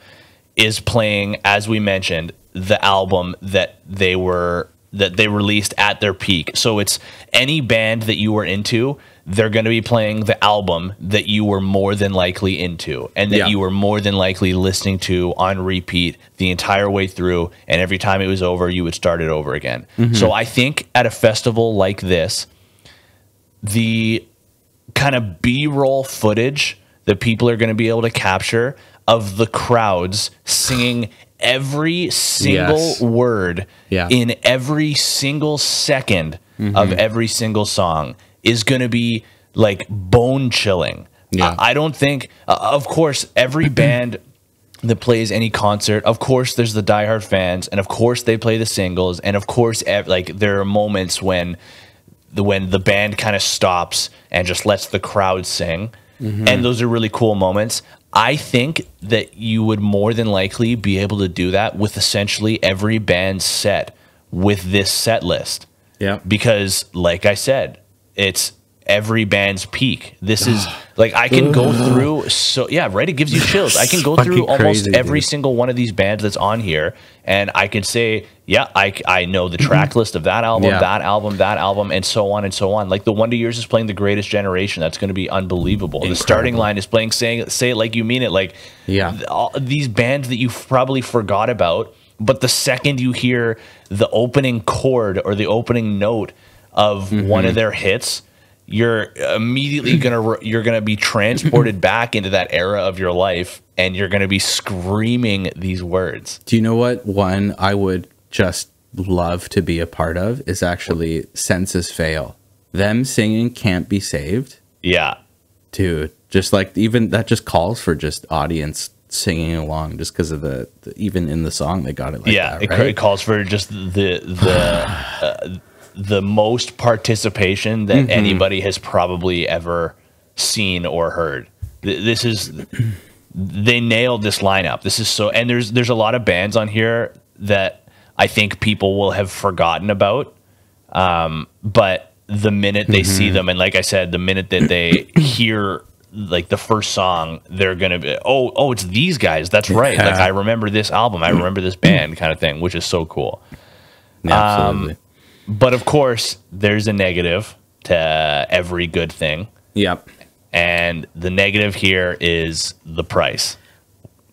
is playing, as we mentioned, the album that they released at their peak. So it's any band that you were into, they're going to be playing the album that you were more than likely into and that you were more than likely listening to on repeat the entire way through. And every time it was over, you would start it over again. So I think at a festival like this, the kind of B-roll footage that people are going to be able to capture of the crowds singing every single word in every single second of every single song is going to be like bone chilling. I don't think, of course, every band that plays any concert, of course, there's the diehard fans, and of course they play the singles, and of course, like there are moments when the band kind of stops and just lets the crowd sing, and those are really cool moments. I think that you would more than likely be able to do that with essentially every band's set with this set list. Yeah, because like I said, it's every band's peak. This is like, I can go through, it gives you chills. I can go through almost every single one of these bands that's on here, and I can say, I know the track list of that album, that album, and so on and so on. Like the Wonder Years is playing The Greatest Generation. That's going to be unbelievable. Incredible. The Starting Line is playing Say It Like You Mean It. Like all these bands that you probably forgot about, but the second you hear the opening chord or the opening note of one of their hits, you're immediately gonna be transported back into that era of your life, and you're gonna be screaming these words. Do you know what one I would just love to be a part of is actually Census Fail. Them singing Can't Be Saved. Yeah. Dude, just like, even that just calls for just audience singing along, just because of the even in the song they got it like that, right? It calls for just the most participation that anybody has probably ever seen or heard. This is, they nailed this lineup. This is so, and there's a lot of bands on here that I think people will have forgotten about. But the minute they see them, and like I said, the minute that they hear like the first song, they're gonna be, oh, it's these guys. That's right. Like, I remember this album. I remember this band, kind of thing, which is so cool. Absolutely. But of course, there's a negative to every good thing. Yep. And the negative here is the price.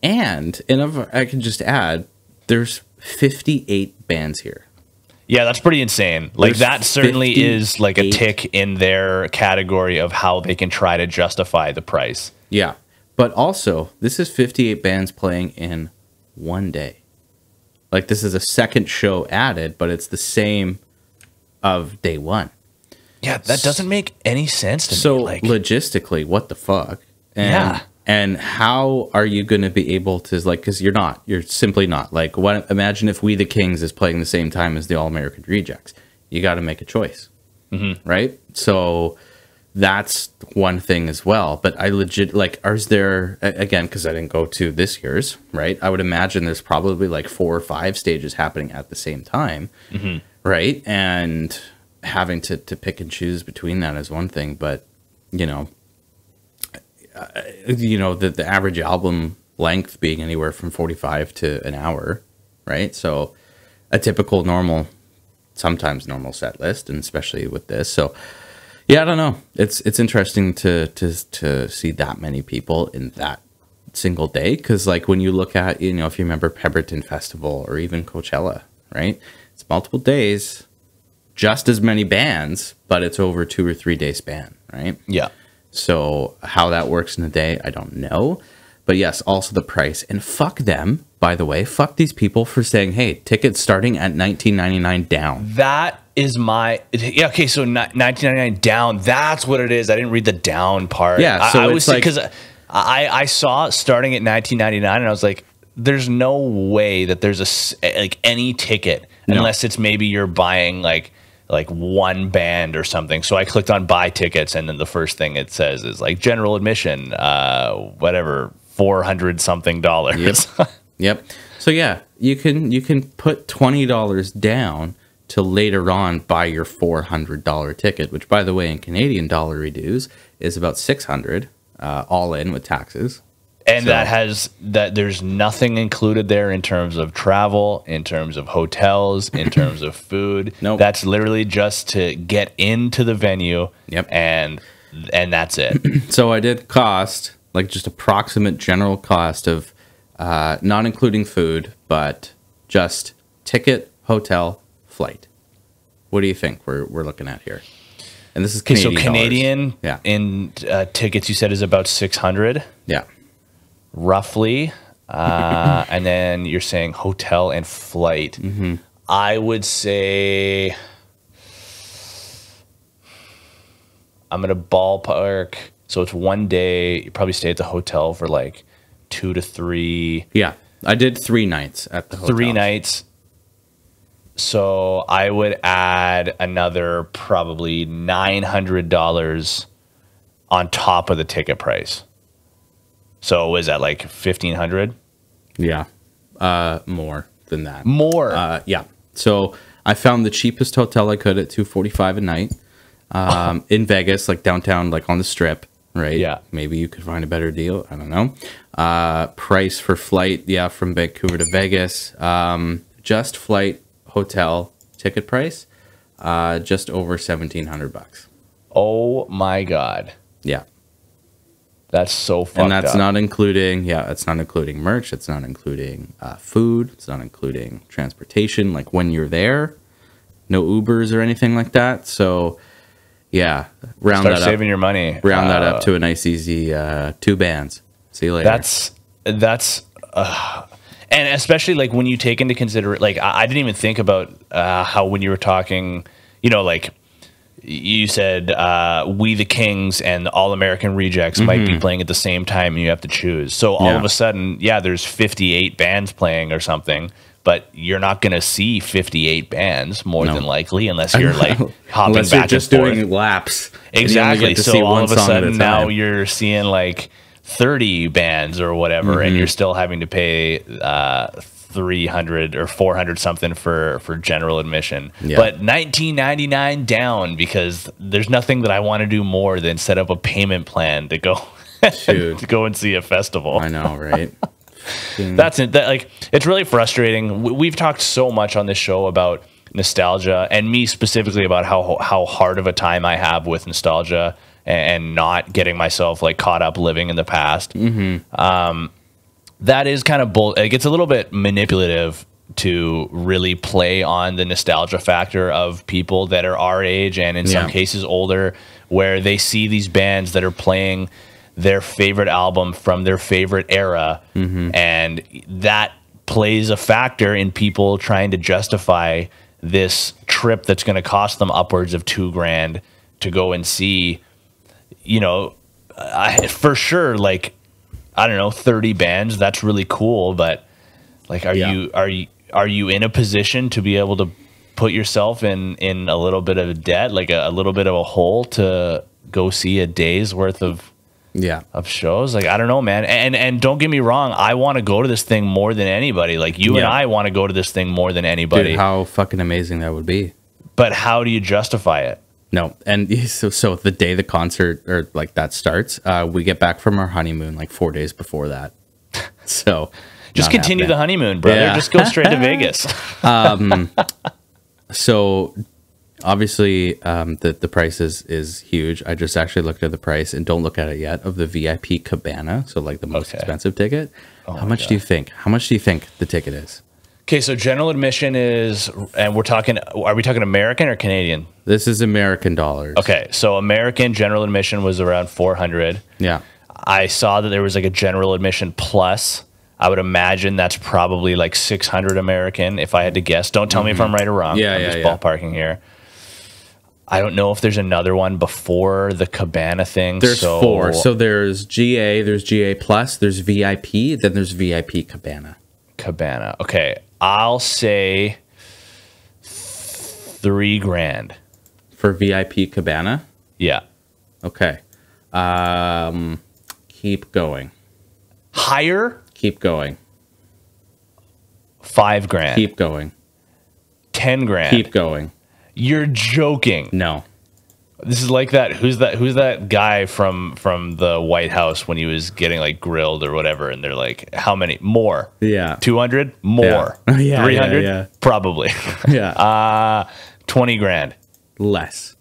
And if I can just add, there's 58 bands here. Yeah, that's pretty insane. Like, that certainly is like a tick in their category of how they can try to justify the price. Yeah. But also, this is 58 bands playing in one day. Like, this is a second show added, but it's the same of day one. Yeah, that doesn't make any sense to me. So logistically, what the fuck? And how are you going to be able to, like, because you're simply not. Like, imagine if We the Kings is playing the same time as the All American Rejects. You got to make a choice, right? So that's one thing as well. But I legit, like, is there, again, because I didn't go to this year's, right? I would imagine there's probably like 4 or 5 stages happening at the same time, right? And having to pick and choose between that is one thing, but the average album length being anywhere from 45 to an hour, right? So a typical sometimes normal set list, and especially with this. So yeah, I don't know. It's interesting to see that many people in that single day, because like when you look at, if you remember Pemberton Festival or even Coachella, right? It's multiple days, just as many bands, but it's over 2 or 3 day span, right? Yeah. So how that works in a day, I don't know. But yes, also the price. And fuck them, by the way. Fuck these people for saying, hey, tickets starting at $19.99 down. That is okay, so $19.99 down. That's what it is. I didn't read the down part. Yeah, so I was, because I saw starting at $19.99, and I was like, there's no way that there's like any ticket unless it's maybe you're buying like one band or something. So I clicked on buy tickets, and then the first thing it says is like general admission, whatever, $400 something. Yep. Yep. So yeah, you can put $20 down to later on buy your $400 ticket, which by the way in Canadian dollar reduce is about $600 all in with taxes. And so, there's nothing included there in terms of travel, in terms of hotels, in terms of food. Nope. That's literally just to get into the venue. Yep. And that's it. So I did cost, like just approximate general cost of not including food, but just ticket, hotel, flight. What do you think we're looking at here? And this is Canadian. So Canadian yeah. in tickets you said is about 600. Yeah. Roughly. And then you're saying hotel and flight. I would say I'm going to ballpark. So it's one day. You probably stay at the hotel for like 2 to 3. Yeah. I did 3 nights at the hotel. 3 nights. So I would add another probably $900 on top of the ticket price. So was that like 1,500? Yeah, more than that. More. Yeah. So I found the cheapest hotel I could at $245 a night in Vegas, like downtown, like on the Strip, right? Yeah. Maybe you could find a better deal. I don't know. Price for flight, yeah, from Vancouver to Vegas, just flight, hotel, ticket price, just over $1,700. Oh my God. Yeah. That's so fucked up. And that's not including, it's not including merch. It's not including food. It's not including transportation. Like when you're there, no Ubers or anything like that. So, yeah, Start saving your money. Round that up to a nice, easy 2 bands. See you later. That's, and especially like when you take into consideration, like I didn't even think about how when you were talking, you know, like you said We the Kings and the All American Rejects might be playing at the same time and you have to choose. So all of a sudden, there's 58 bands playing or something, but you're not going to see 58 bands more than likely unless you're like hopping unless back you're just and forth. doing laps. Exactly. So all of a sudden now you're seeing like 30 bands or whatever, and you're still having to pay 300 or 400 something for general admission. But $19.99 down, because there's nothing that I want to do more than set up a payment plan to go to go and see a festival. I know, right? That's it. Like, it's really frustrating. We've talked so much on this show about nostalgia, and me specifically about how hard of a time I have with nostalgia and not getting myself like caught up living in the past. That is kind of it gets a little bit manipulative to really play on the nostalgia factor of people that are our age and in some cases older, where they see these bands that are playing their favorite album from their favorite era, and that plays a factor in people trying to justify this trip that's going to cost them upwards of $2,000 to go and see, you know, for sure, like, I don't know, 30 bands. That's really cool, but like, are you in a position to be able to put yourself in a little bit of debt, like a little bit of a hole to go see a day's worth of shows? Like, I don't know, man. And don't get me wrong, I want to go to this thing more than anybody. Like, you and I want to go to this thing more than anybody. Dude, how fucking amazing that would be. But how do you justify it? No, and so the day the concert or like that starts, we get back from our honeymoon like 4 days before that. So just continue the honeymoon, brother. Yeah. Just go straight to Vegas. So obviously the price is huge. I just actually looked at the price, and don't look at it yet, of the VIP Cabana. So like the most expensive ticket. How much do you think? How much do you think the ticket is? Okay, so general admission is, and are we talking American or Canadian? This is American dollars. Okay, so American general admission was around 400. Yeah. I saw that there was like a general admission plus. I would imagine that's probably like 600 American if I had to guess. Don't tell me if I'm right or wrong. I'm just ballparking here. I don't know if there's another one before the Cabana thing. There's 4. So there's GA, there's GA plus, there's VIP, then there's VIP Cabana. cabana. Okay, I'll say $3,000 for VIP cabana. Yeah. Okay. Keep going. Higher? Keep going. $5,000. Keep going. $10,000. Keep going. You're joking. No. This is like that. Who's that guy from the White House when he was getting like grilled or whatever? And they're like, how many more? Yeah. 200 more. Yeah. Yeah, 300 yeah. probably. Yeah. $20,000. Less.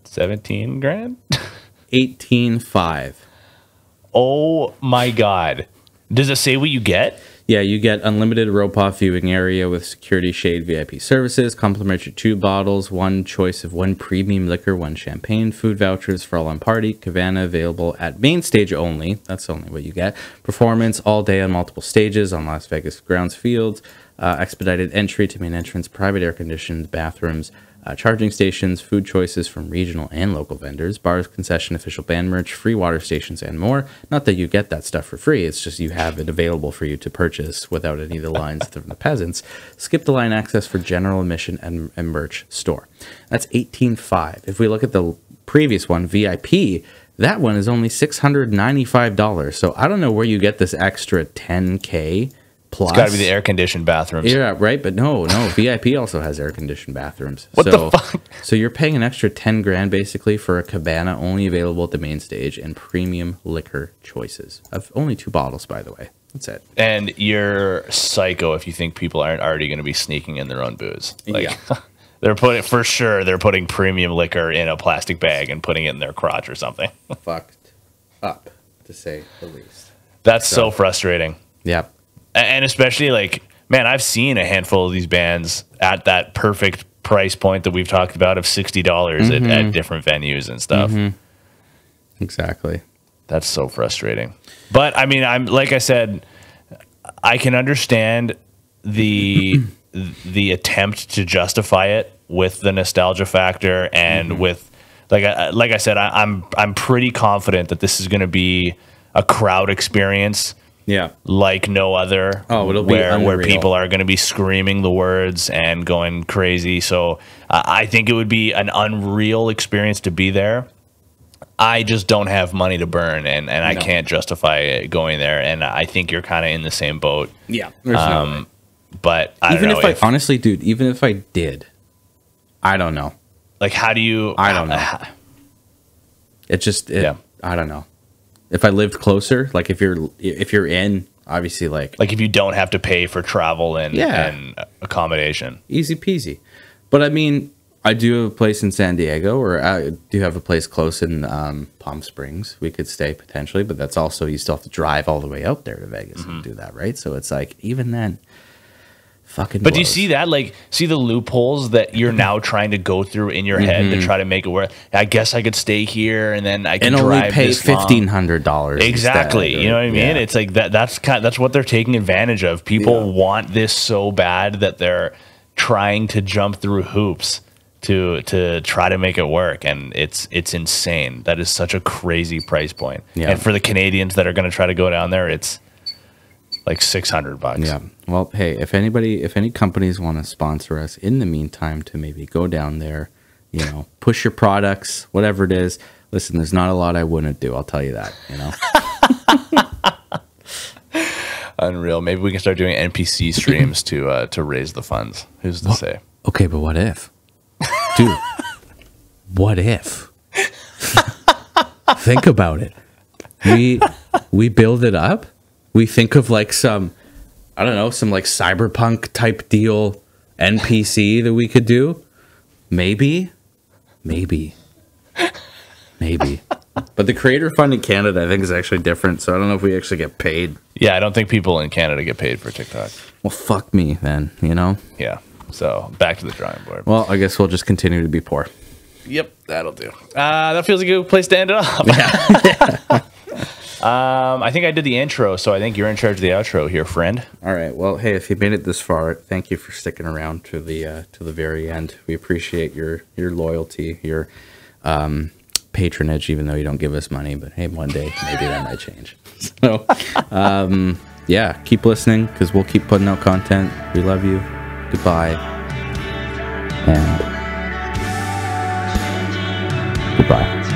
$17,000. 18.5. Oh my God. Does it say what you get? Yeah, you get unlimited rope-off viewing area with security shade VIP services, complimentary 2 bottles, 1 choice of 1 premium liquor, 1 champagne, food vouchers for all on party, cabana available at main stage only. That's only what you get. Performance all day on multiple stages on Las Vegas grounds fields, expedited entry to main entrance, private air-conditioned bathrooms, charging stations, food choices from regional and local vendors, bars, concession, official band merch, free water stations, and more. Not that you get that stuff for free. It's just you have it available for you to purchase without any of the lines from the peasants. Skip the line access for general admission and merch store. That's $18.5. If we look at the previous one, VIP, that one is only $695. So I don't know where you get this extra $10K. Plus, It's got to be the air-conditioned bathrooms. yeah, right. But no, VIP also has air-conditioned bathrooms. What the fuck? So you're paying an extra $10,000 basically for a cabana only available at the main stage and premium liquor choices of only 2 bottles, by the way. That's it. And you're psycho if you think people aren't already going to be sneaking in their own booze. Like, Yeah. they're putting premium liquor in a plastic bag and putting it in their crotch or something. Fucked up, to say the least. That's so frustrating. Yep. And especially like, man, I've seen a handful of these bands at that perfect price point that we've talked about of $60 at different venues and stuff. Exactly. That's so frustrating. But I mean, like I said, I can understand the attempt to justify it with the nostalgia factor and with like I said, I'm pretty confident that this is going to be a crowd experience. Yeah. Like no other. Oh, it'll be where people are going to be screaming the words and going crazy. So I think it would be an unreal experience to be there. I just don't have money to burn, and I can't justify going there. And I think you're kind of in the same boat. Yeah. There's no way. But I even don't know if I honestly, dude, even if I did, I don't know. like, how do you? I don't know. It just, Yeah. I don't know. If I lived closer, like if you're in, obviously like Like if you don't have to pay for travel and accommodation. easy peasy. But I mean, I do have a place in San Diego, or I do have a place close in Palm Springs. We could stay potentially, but that's also, you still have to drive all the way out there to Vegas and do that, right? So it's like, even then, fucking But do you blows. see that? Like, see the loopholes that you're now trying to go through in your head to try to make it work. I guess I could stay here and then I can and drive only pay this long. $1,500. Exactly. instead, You know what I mean? yeah. It's like that's what they're taking advantage of. People want this so bad that they're trying to jump through hoops to try to make it work, and it's insane. That is such a crazy price point. Yeah. And for the Canadians that are going to try to go down there, it's like $600. Yeah. Well, hey, if any companies want to sponsor us in the meantime to maybe go down there, you know, push your products, whatever it is. Listen, there's not a lot I wouldn't do. I'll tell you that, you know. Unreal. Maybe we can start doing NPC streams to raise the funds. Who's to say? Okay, but what if? Dude, what if? Think about it. We build it up. We think of like some, I don't know, some like cyberpunk type deal NPC that we could do. Maybe. But the creator fund in Canada, I think, is actually different. So I don't know if we actually get paid. Yeah, I don't think people in Canada get paid for TikTok. Well, fuck me then, you know? Yeah. So back to the drawing board. Well, I guess we'll just continue to be poor. Yep, that'll do. That feels like a good place to end it off. I think I did the intro, so I think you're in charge of the outro here, friend. All right. Well, hey, if you made it this far, thank you for sticking around to the very end. We appreciate your loyalty, your patronage, even though you don't give us money. But hey, one day maybe that might change. So, yeah, keep listening because we'll keep putting out content. We love you. Goodbye. And goodbye.